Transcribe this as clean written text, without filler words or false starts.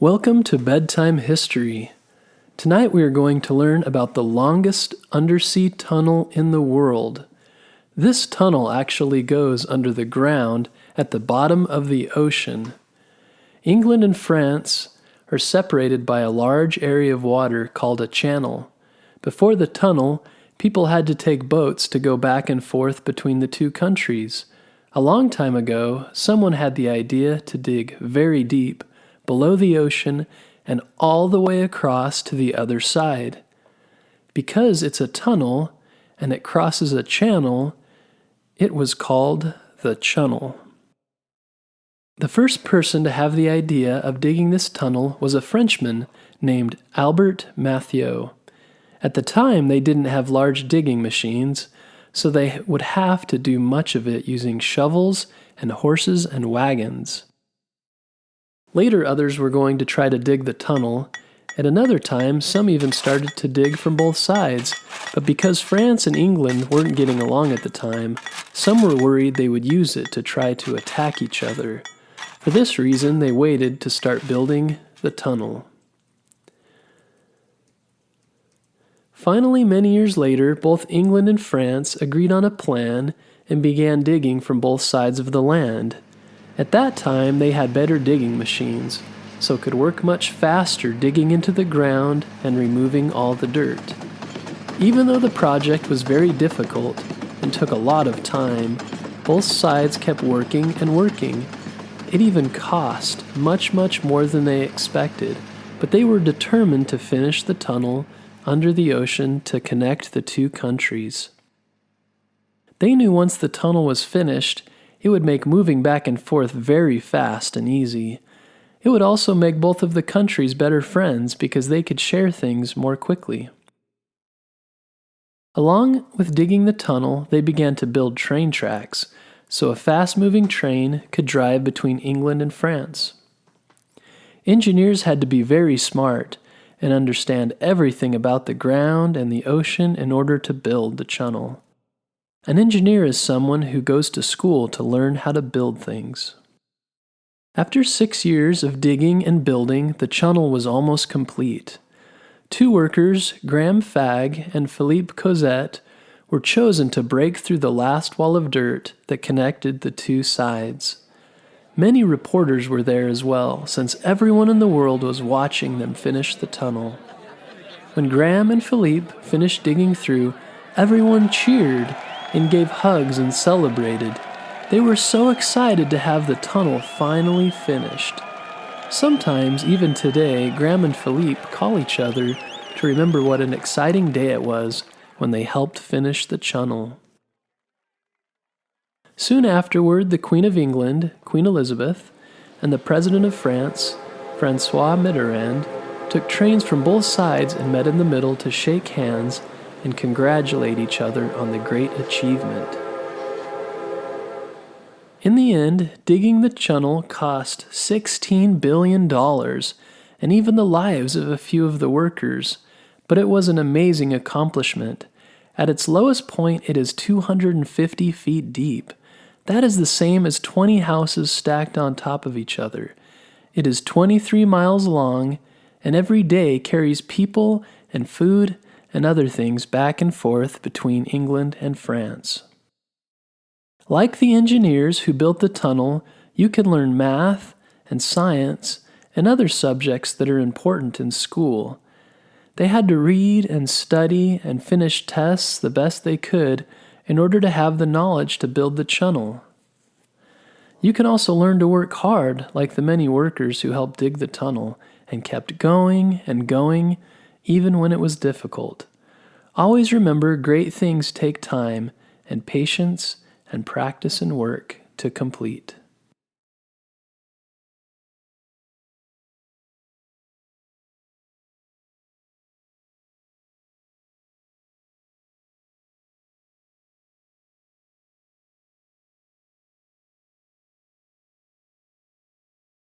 Welcome to Bedtime History. Tonight we are going to learn about the longest undersea tunnel in the world. This tunnel actually goes under the ground at the bottom of the ocean. England and France are separated by a large area of water called a channel. Before the tunnel, people had to take boats to go back and forth between the two countries. A long time ago, someone had the idea to dig very deep below the ocean and all the way across to the other side. Because it's a tunnel and it crosses a channel, it was called the Chunnel. The first person to have the idea of digging this tunnel was a Frenchman named Albert Mathieu. At the time, they didn't have large digging machines, so they would have to do much of it using shovels and horses and wagons. Later, others were going to try to dig the tunnel. At another time, some even started to dig from both sides, but because France and England weren't getting along at the time, some were worried they would use it to try to attack each other. For this reason, they waited to start building the tunnel. Finally, many years later, both England and France agreed on a plan and began digging from both sides of the land. At that time, they had better digging machines, so could work much faster digging into the ground and removing all the dirt. Even though the project was very difficult and took a lot of time, both sides kept working and working. It even cost much more than they expected, but they were determined to finish the tunnel under the ocean to connect the two countries. They knew once the tunnel was finished, it would make moving back and forth very fast and easy. It would also make both of the countries better friends because they could share things more quickly. Along with digging the tunnel, they began to build train tracks, so a fast-moving train could drive between England and France. Engineers had to be very smart and understand everything about the ground and the ocean in order to build the tunnel. An engineer is someone who goes to school to learn how to build things. After 6 years of digging and building, the tunnel was almost complete. Two workers, Graham Fagg and Philippe Cosette, were chosen to break through the last wall of dirt that connected the two sides. Many reporters were there as well, since everyone in the world was watching them finish the tunnel. When Graham and Philippe finished digging through, everyone cheered and gave hugs and celebrated. They were so excited to have the tunnel finally finished. Sometimes, even today, Graham and Philippe call each other to remember what an exciting day it was when they helped finish the tunnel. Soon afterward, the Queen of England, Queen Elizabeth, and the President of France, François Mitterrand, took trains from both sides and met in the middle to shake hands and congratulate each other on the great achievement. In the end, digging the tunnel cost $16 billion and even the lives of a few of the workers, but it was an amazing accomplishment. At its lowest point, it is 250 feet deep. That is the same as 20 houses stacked on top of each other. It is 23 miles long, and every day carries people and food and other things back and forth between England and France. Like the engineers who built the tunnel, you can learn math and science and other subjects that are important in school. They had to read and study and finish tests the best they could in order to have the knowledge to build the tunnel. You can also learn to work hard like the many workers who helped dig the tunnel and kept going and going even when it was difficult. Always remember, great things take time and patience and practice and work to complete.